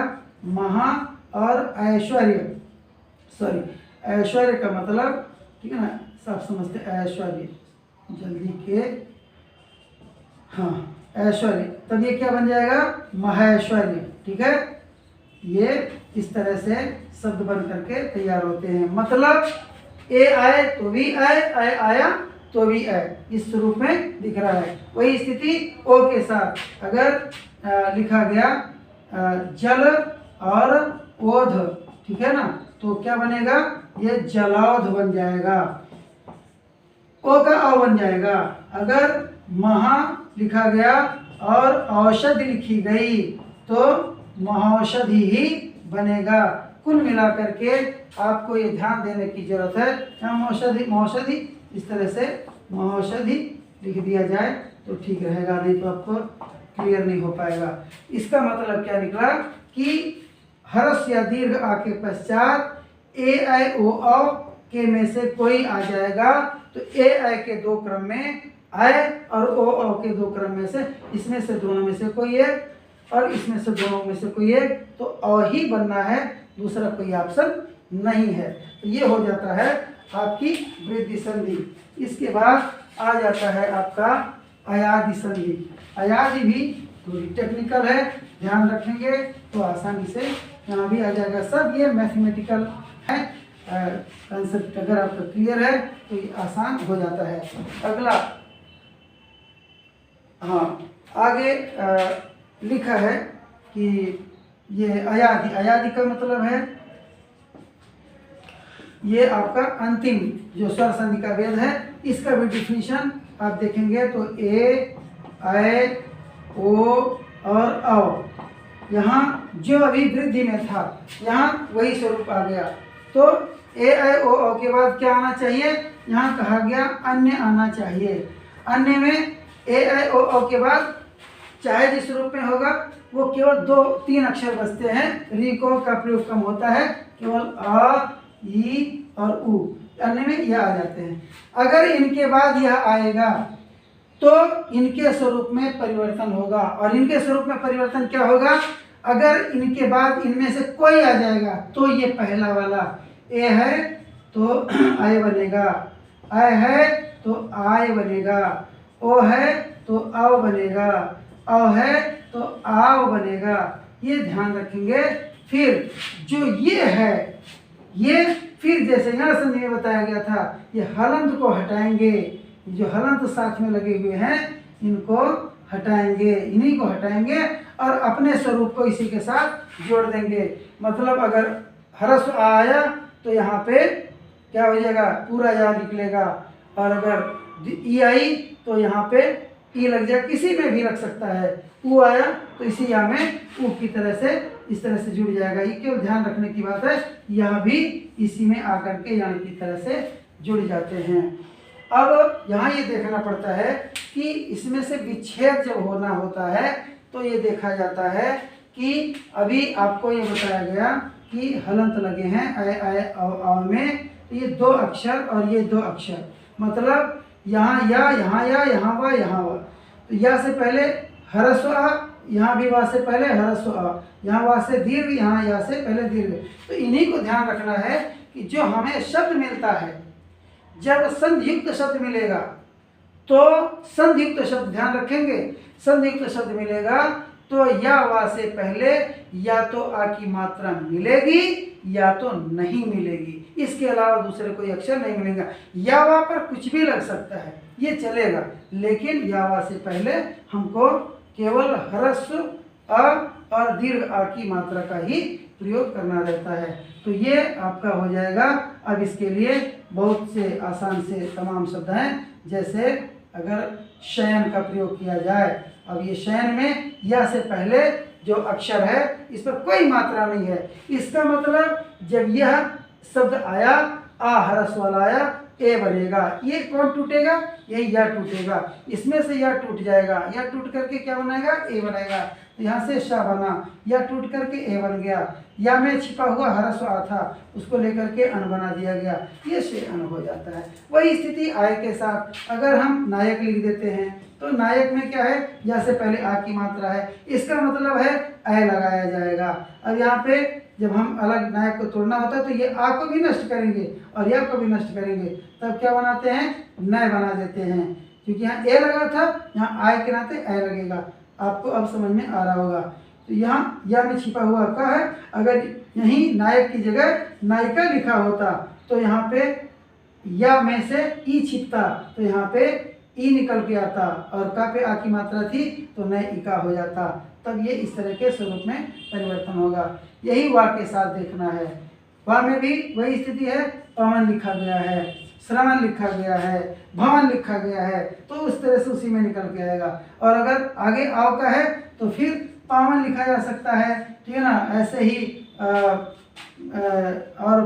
महा और ऐश्वर्य, सॉरी ऐश्वर्य का मतलब, ठीक है ना, सब समझते ऐश्वर्य, जल्दी के, हाँ ऐश्वर्य, तब ये क्या बन जाएगा, महेश्वर्य, ठीक है। ये इस तरह से शब्द बन करके तैयार होते हैं। मतलब ए आए तो भी आए, ऐ आया तो भी आए, इस रूप में दिख रहा है। वही स्थिति ओ के साथ अगर लिखा गया जल और ओध, ठीक है ना, तो क्या बनेगा, ये जलौध बन जाएगा, ओ का औ बन जाएगा। अगर महा लिखा गया और औषधि लिखी गई तो महौषधि ही बनेगा। कुल मिलाकर के आपको ये ध्यान देने की जरूरत है, यहाँ महौषधि महौषधि इस तरह से महौषधि लिख दिया जाए तो ठीक रहेगा, नहीं तो आपको क्लियर नहीं हो पाएगा। इसका मतलब क्या निकला कि ह्रस्व या दीर्घ आ के पश्चात ए ऐ ओ औ के में से कोई आ जाएगा, तो ए ऐ के दो क्रम में ऐ और ओ औ के दो क्रम में से, इसमें से दोनों में से कोई एक और इसमें से दोनों में से कोई एक, तो औ ही बनना है, दूसरा कोई ऑप्शन नहीं है। तो ये हो जाता है आपकी वृद्धि संधि। इसके बाद आ जाता है आपका अयादि संधि। अयादि भी थोड़ी टेक्निकल है, ध्यान रखेंगे तो आसानी से यहाँ भी आ जाएगा। सब ये मैथमेटिकल है, कंसेप्ट अगर आपका क्लियर है तो ये आसान हो जाता है। अगला, हाँ आगे लिखा है कि ये अयादि, अयादि का मतलब है ये आपका अंतिम जो स्वर संधि का भेद है, इसका भी डिफिनीशन आप देखेंगे तो ए, ऐ, ओ और औ, यहाँ जो अभी वृद्धि में था यहाँ वही स्वरूप आ गया। तो ए, ऐ, ओ, औ के बाद क्या आना चाहिए, यहाँ कहा गया अन्य आना चाहिए। अन्य में ए, ऐ, ओ, औ के बाद चाहे जिस रूप में होगा वो केवल 2-3 अक्षर बचते हैं। री को का प्रयोग कम होता है, केवल अ, ई और उ, अन्य में यह आ जाते हैं। अगर इनके बाद यह आएगा तो इनके स्वरूप में परिवर्तन होगा। और इनके स्वरूप में परिवर्तन क्या होगा? अगर इनके बाद इनमें से कोई आ जाएगा तो ये पहला वाला ए है तो आय बनेगा, आय है तो आय बनेगा, ओ है तो आव बनेगा, औ है तो आव बनेगा। ये ध्यान रखेंगे। फिर जो ये है, ये फिर जैसे यहाँ संधि में बताया गया था, ये हलंत को हटाएंगे। जो हलंत साथ में लगे हुए हैं इनको हटाएंगे, इन्हीं को हटाएंगे और अपने स्वरूप को इसी के साथ जोड़ देंगे। मतलब अगर ह्रस्व आया तो यहाँ पे क्या हो जाएगा? पूरा या निकलेगा। और अगर ई आई तो यहाँ पे ई लग जाए, किसी में भी रख सकता है। ऊ आया तो इसी या में ऊ की तरह से इस तरह से जुड़ जाएगा। ये केवल ध्यान रखने की बात है, यह भी इसी में आकर के यानी की तरह से जुड़ जाते हैं। अब यहाँ ये देखना पड़ता है कि इसमें से विच्छेद जब होना होता है तो ये देखा जाता है कि अभी आपको ये बताया गया कि हलंत लगे हैं आय आय अव में, तो ये 2 अक्षर और ये 2 अक्षर, मतलब यहाँ या, यहाँ या, यहाँ वा, यहाँ वा। तो या से पहले ह्रस्व आ, यहाँ भी वा से पहले ह्रस्व आ, यहाँ वा से दीर्घ, यहाँ या से पहले दीर्घ। तो इन्हीं को ध्यान रखना है कि जो हमें शब्द मिलता है, जब संधियुक्त शब्द मिलेगा तो संधियुक्त शब्द ध्यान रखेंगे। संधियुक्त शब्द मिलेगा तो या वा से पहले या तो आ की मात्रा मिलेगी या तो नहीं मिलेगी, इसके अलावा दूसरे कोई अक्षर नहीं मिलेगा। या वा पर कुछ भी लग सकता है, ये चलेगा, लेकिन या वा से पहले हमको केवल ह्रस्व अ और दीर्घ आ की मात्रा का ही प्रयोग करना रहता है। तो ये आपका हो जाएगा। अब इसके लिए बहुत से आसान से तमाम शब्द हैं, जैसे अगर शयन का प्रयोग किया जाए। अब ये शयन में या से पहले जो अक्षर है इस पर कोई मात्रा नहीं है, इसका मतलब जब यह शब्द आया आ ह्रस्व वाला आया ए बनेगा। ये कौन टूटेगा? यही या टूटेगा, इसमें से या टूट जाएगा, या टूट करके क्या बनाएगा? ए बनेगा। तो यहाँ से शा बना, या टूट करके ए बन गया। या में छिपा हुआ ह्रस्व आ था, उसको लेकर के अन बना दिया गया, ये से अन हो जाता है। वही स्थिति आय के साथ अगर हम नायक लिख देते हैं तो नायक में क्या है? या से पहले आ की मात्रा है, इसका मतलब है ऐ लगाया जाएगा। अब यहाँ पे जब हम अलग नायक को तोड़ना होता है तो ये आ को भी नष्ट करेंगे और या को भी नष्ट करेंगे, तब क्या बनाते हैं? नय बना देते हैं। क्योंकि यहाँ ए लगा था, यहाँ आय के नाते ऐ लगेगा। आपको अब समझ में आ रहा होगा। तो यहाँ या में छिपा हुआ का है, अगर यहीं नायक की जगह नायिका लिखा होता तो यहाँ पे या में से ई छिपता, तो यहाँ पे ई निकल के आता और का पे आ की मात्रा थी तो नए इका हो जाता। तब ये इस तरह के स्वरूप में परिवर्तन होगा। यही वा के साथ देखना है। वा में भी वही स्थिति है, पवन लिखा गया है, श्रवण लिखा गया है, भवन लिखा गया है, तो उस तरह से उसी में निकल के आएगा। और अगर आगे आव का है तो फिर पावन लिखा जा सकता है, ठीक है ना। ऐसे ही और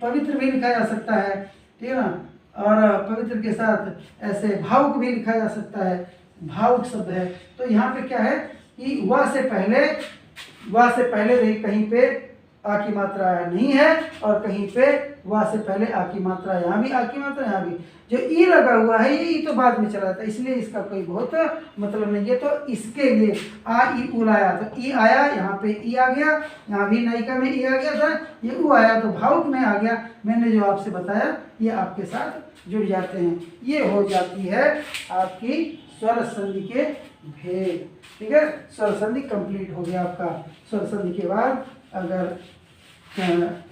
पवित्र भी लिखा जा सकता है, ठीक है ना। और पवित्र के साथ ऐसे भावुक भी लिखा जा सकता है, भावुक शब्द है। तो यहाँ पे क्या है कि वा से पहले देखिए कहीं पे आ की मात्रा नहीं है और कहीं पे वा से पहले आ की मात्रा, यहाँ भी आ की मात्रा, यहाँ भी जो ई लगा हुआ है ये ई तो बाद में चला था, इसलिए इसका कोई बहुत मतलब नहीं है। तो इसके लिए आ ई उ आया तो ई आया, यहाँ पे ई आ गया, यहाँ भी नायिका में ई आ गया था, ये उ आया तो भावुक में आ गया। मैंने जो आपसे बताया ये आपके साथ जुड़ जाते हैं। ये हो जाती है आपकी स्वर संधि के भेद, ठीक है। स्वर संधि कंप्लीट हो गया आपका। स्वर संधि के बाद अगर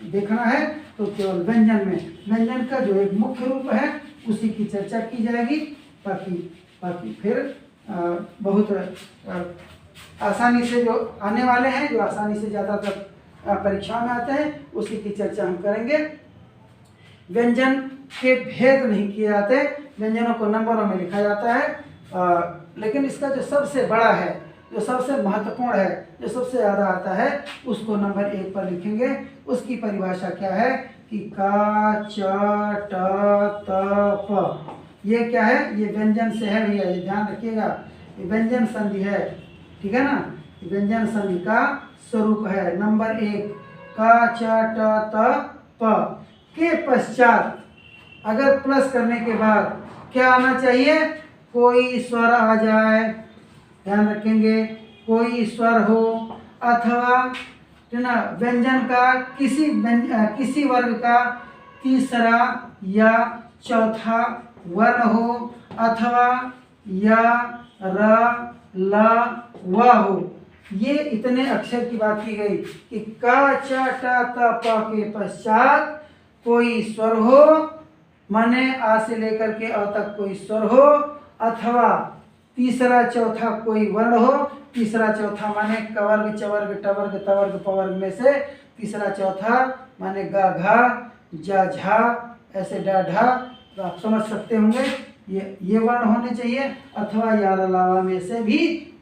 देखना है तो केवल व्यंजन में, व्यंजन का जो एक मुख्य रूप है उसी की चर्चा की जाएगी। बाकी फिर बहुत आसानी से जो आने वाले हैं, जो आसानी से ज़्यादातर परीक्षा में आते हैं, उसी की चर्चा हम करेंगे। व्यंजन के भेद नहीं किए जाते, व्यंजनों को नंबरों में लिखा जाता है, लेकिन इसका जो सबसे बड़ा है, जो सबसे महत्वपूर्ण है, जो सबसे ज़्यादा आता है, उसको नंबर 1 पर लिखेंगे। उसकी परिभाषा क्या है कि का, च, ट, त, प। ये क्या है? ये व्यंजन से है भैया, ये ध्यान रखिएगा। ये व्यंजन संधि है, ठीक है ना। व्यंजन संधि का स्वरूप है नंबर 1 का च ट त प के पश्चात अगर प्लस करने के बाद क्या आना चाहिए, कोई स्वर आ जाए, ध्यान रखेंगे, कोई स्वर हो, अथवा है ना व्यंजन का किसी वर्ग का तीसरा या चौथा वर्ण हो, अथवा या र ल व हो। ये इतने अक्षर की बात की गई कि क च ट त प के पश्चात कोई स्वर हो, माने आ से लेकर के अ तक कोई स्वर हो, अथवा तीसरा चौथा कोई वर्ण हो। तीसरा चौथा माने कवर्ग चवर्ग टवर्ग तवर्ग पवर्ग में से तीसरा चौथा माने गा घा जा झा ऐसे डा ढा, तो आप समझ सकते होंगे ये वर्ण होने चाहिए, अथवा या अलावा में से भी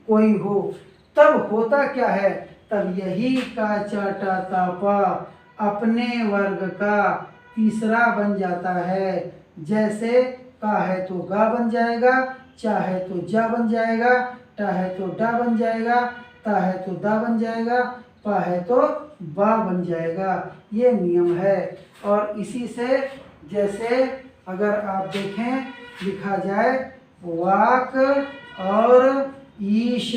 कोई हो। तब होता क्या है, तब यही का च ट त प अपने वर्ग का तीसरा बन जाता है। जैसे का है तो गा बन जाएगा, चा है तो जा बन जाएगा, टा है तो डा बन जाएगा, ता है तो दा बन जाएगा, पा है तो बा बन जाएगा। ये नियम है। और इसी से जैसे अगर आप देखें लिखा जाए वाक और ईश,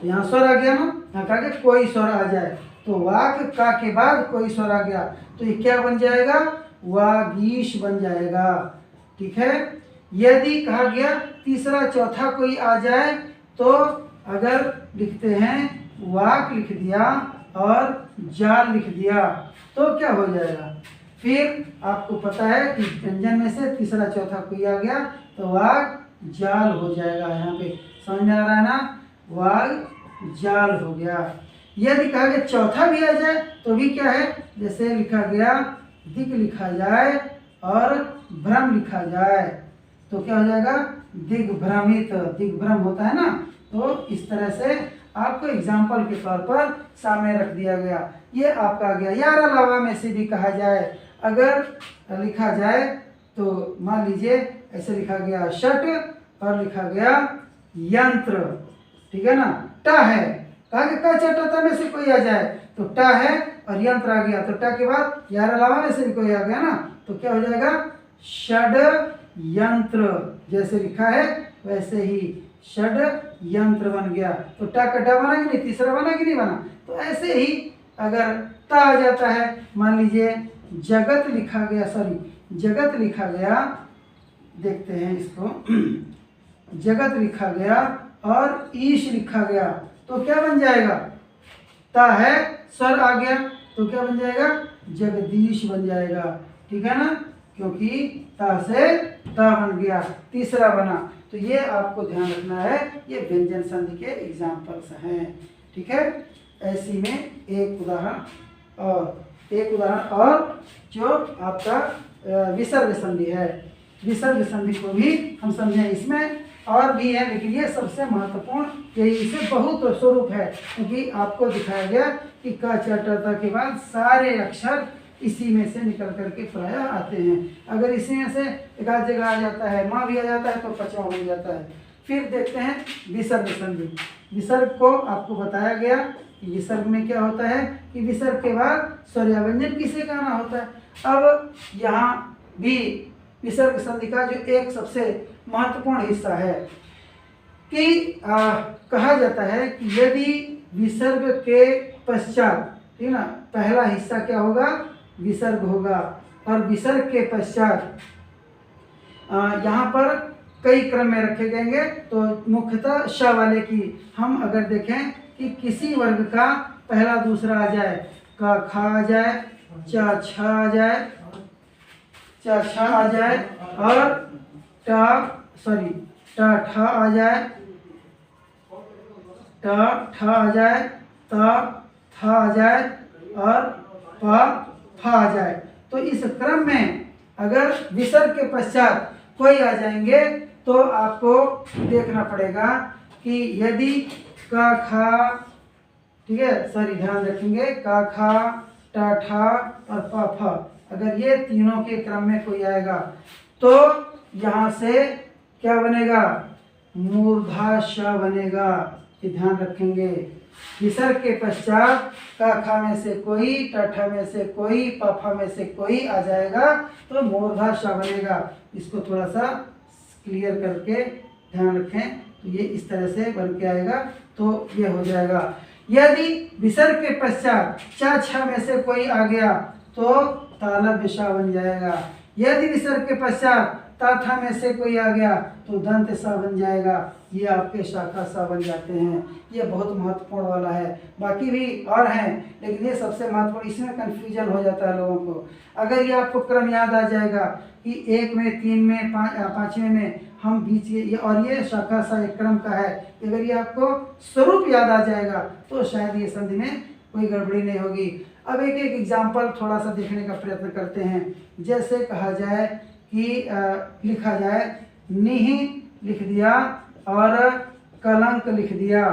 यहाँ स्वर आ गया ना, यहाँ कहा कि कोई स्वर आ जाए तो वाक का के बाद कोई स्वर आ गया तो ये क्या बन जाएगा, वागीश बन जाएगा। ठीक है। यदि कहा गया तीसरा चौथा कोई आ जाए तो अगर लिखते हैं वाक लिख दिया और जाल लिख दिया तो क्या हो जाएगा, फिर आपको पता है कि व्यंजन में से तीसरा चौथा कोई आ गया तो वाक जाल हो जाएगा। यहाँ पे समझ में आ रहा है ना, वाग जाल हो गया। यदि कहा गया चौथा भी आ जाए तो भी क्या है, जैसे लिखा गया दिग लिखा जाए और भ्रम लिखा जाए तो क्या हो जाएगा, दिग्भ्रमित, दिग्भ्रम होता है ना। तो इस तरह से आपको एग्जाम्पल के तौर पर सामने रख दिया गया। ये आपका आ गया। यार अलावा में से भी कहा जाए, अगर लिखा जाए तो मान लीजिए ऐसे लिखा गया शट और लिखा गया यंत्र, ठीक है ना। टा है, कहा कि क च ट त में से कोई आ जाए तो टा है और यंत्र आ गया तो टा के बाद यार अलावा में से भी कोई आ गया ना तो क्या हो जाएगा, षड यंत्र। जैसे लिखा है वैसे ही षड यंत्र बन गया। तो टा का डा बना कि नहीं, तीसरा बना कि नहीं बना। तो ऐसे ही अगर ता आ जाता है, मान लीजिए जगत लिखा गया, सॉरी जगत लिखा गया, देखते हैं इसको, जगत लिखा गया और ईश लिखा गया तो क्या बन जाएगा, ता है स्वर आ गया तो क्या बन जाएगा, जगदीश बन जाएगा। ठीक है ना, क्योंकि ता से ता बन गया, तीसरा बना। तो ये आपको ध्यान रखना है, ये व्यंजन संधि के एग्जाम्पल्स हैं। ठीक है। ऐसी में एक उदाहरण और जो आपका विसर्ग संधि है, विसर्ग संधि को भी हम समझें। इसमें और भी है लेकिन ये सबसे महत्वपूर्ण, यही इसे बहुत स्वरूप है क्योंकि आपको दिखाया गया कि क च ट त के बाद सारे अक्षर इसी में से निकल करके प्राय आते हैं। अगर इसी में से एक आध जगह आ जाता है, माँ भी आ जाता है तो पचवा बन जाता है। फिर देखते हैं विसर्ग संधि। विसर्ग को आपको बताया गया कि विसर्ग में क्या होता है कि विसर्ग के बाद स्वर या व्यंजन किसे कहना होता है। अब यहाँ भी विसर्ग संधि का जो एक सबसे महत्वपूर्ण हिस्सा है कि कहा जाता है कि यदि विसर्ग के पश्चात, ठीक ना, पहला हिस्सा क्या होगा, विसर्ग होगा और विसर्ग के पश्चात यहाँ पर कई क्रम में रखे जाएंगे। तो मुख्यतः श वाले की हम अगर देखें कि किसी वर्ग का पहला दूसरा आ जाए, का खा आ जाए, चा छा आ जाए, चा छा आ जाए और टा ठा आ जाए, टा ठा आ जाए, ता था आ जाए और पा फा आ जाए। तो इस क्रम में अगर विसर्ग के पश्चात कोई आ जाएंगे तो आपको देखना पड़ेगा कि यदि का खा, ठीक है, सॉरी ध्यान रखेंगे, का खा, टा ठा और पा फा, अगर ये तीनों के क्रम में कोई आएगा तो यहाँ से क्या बनेगा, मूर्धा श बनेगा। ये ध्यान रखेंगे। विसर्ग के पश्चात क ख में से कोई, ट ठ में से कोई, प फ में से कोई आ जाएगा तो मूर्धा श बनेगा। इसको थोड़ा सा क्लियर करके ध्यान रखें। तो ये इस तरह से बन के आएगा, तो ये हो जाएगा। यदि विसर्ग के पश्चात च छ में से कोई आ गया तो तालव्य श बन जाएगा। यदि विसर्ग के पश्चात ता था में से कोई आ गया तो दंत सा बन जाएगा। ये आपके शाखा सा बन जाते हैं। ये बहुत महत्वपूर्ण वाला है। बाकी भी और हैं, लेकिन ये सबसे महत्वपूर्ण, इसमें कन्फ्यूजन हो जाता है लोगों को। अगर ये आपको क्रम याद आ जाएगा कि 1 में, 3 में, 5वें में हम बीच ये और ये शाखा सा एक क्रम का है, अगर ये आपको स्वरूप याद आ जाएगा तो शायद ये संधि में कोई गड़बड़ी नहीं होगी। अब एक एक एग्जाम्पल थोड़ा सा देखने का प्रयत्न करते हैं। जैसे कहा जाए कि लिखा जाए निह लिख दिया और कलंक लिख दिया,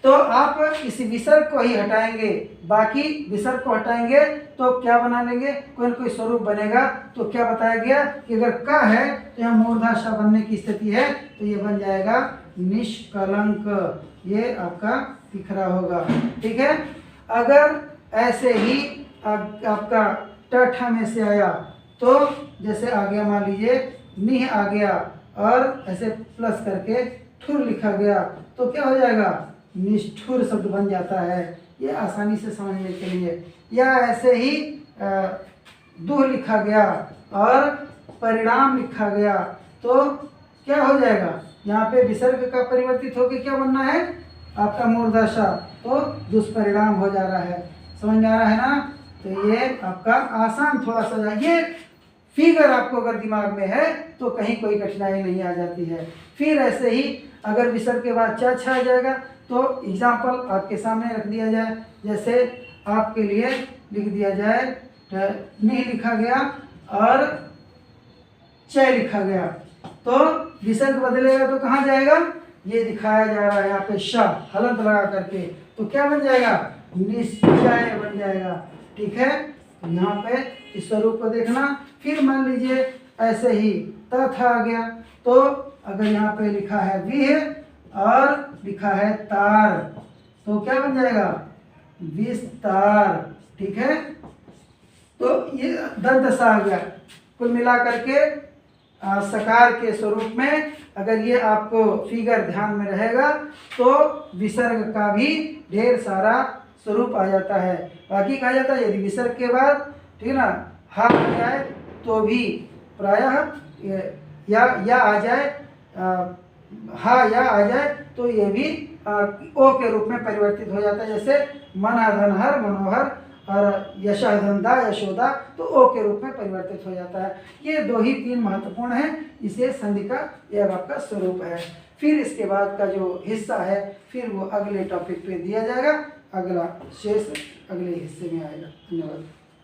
तो आप इस विसर्ग को ही हटाएंगे, बाकी विसर्ग को हटाएंगे तो क्या बना लेंगे, कोई न कोई स्वरूप बनेगा। तो क्या बताया गया कि अगर क है तो यहाँ मूर्धा श बनने की स्थिति है, तो ये बन जाएगा निष्कलंक। ये आपका दिख रहा होगा, ठीक है। अगर ऐसे ही आपका ट ठ में से आया तो जैसे आ गया, मान लीजिए निह आ गया और ऐसे प्लस करके ठुर लिखा गया तो क्या हो जाएगा, निष्ठुर शब्द बन जाता है। ये आसानी से समझने के लिए। या ऐसे ही दुह लिखा गया और परिणाम लिखा गया तो क्या हो जाएगा, यहाँ पे विसर्ग का परिवर्तित होकर क्या बनना है आपका मूर्धा श, तो दुष्परिणाम हो जा रहा है। समझ में आ रहा है ना। तो ये आपका आसान थोड़ा सा, ये फिगर आपको अगर दिमाग में है तो कहीं कोई कठिनाई नहीं आ जाती है। फिर ऐसे ही अगर विसर्ग के बाद च छ आ जाएगा तो एग्जाम्पल आपके सामने रख दिया जाए। जैसे आपके लिए लिख दिया जाए निह लिखा गया और च लिखा गया, तो विसर्ग बदलेगा तो कहाँ जाएगा, ये दिखाया जा रहा है यहाँ पे श हलंत लगा करके, तो क्या बन जाएगा, निश्चय बन जाएगा। ठीक है, यहाँ पे इस स्वरूप को देखना। फिर मान लीजिए ऐसे ही तथ आ गया, तो अगर यहाँ पे लिखा है विह और लिखा है तार तो क्या बन जाएगा, विस्तार। ठीक है, तो ये दंत सा आ गया। कुल मिला करके सकार के स्वरूप में अगर ये आपको फिगर ध्यान में रहेगा तो विसर्ग का भी ढेर सारा स्वरूप आ जाता है। बाकी कहा जाता है यदि विसर्ग के बाद ठीक है ना हा आ जाए तो भी प्रायः या आ जाए हा या आ जाए तो ये भी ओ के रूप में परिवर्तित हो जाता है। जैसे मनहर मनोहर और यशोदा यशोदा तो ओ के रूप में परिवर्तित हो जाता है। ये दो ही तीन महत्वपूर्ण हैं, इसे संधि का यह आपका स्वरूप है। फिर इसके बाद का जो हिस्सा है फिर वो अगले टॉपिक पे दिया जाएगा, अगला शेष अगले हिस्से में आएगा। धन्यवाद।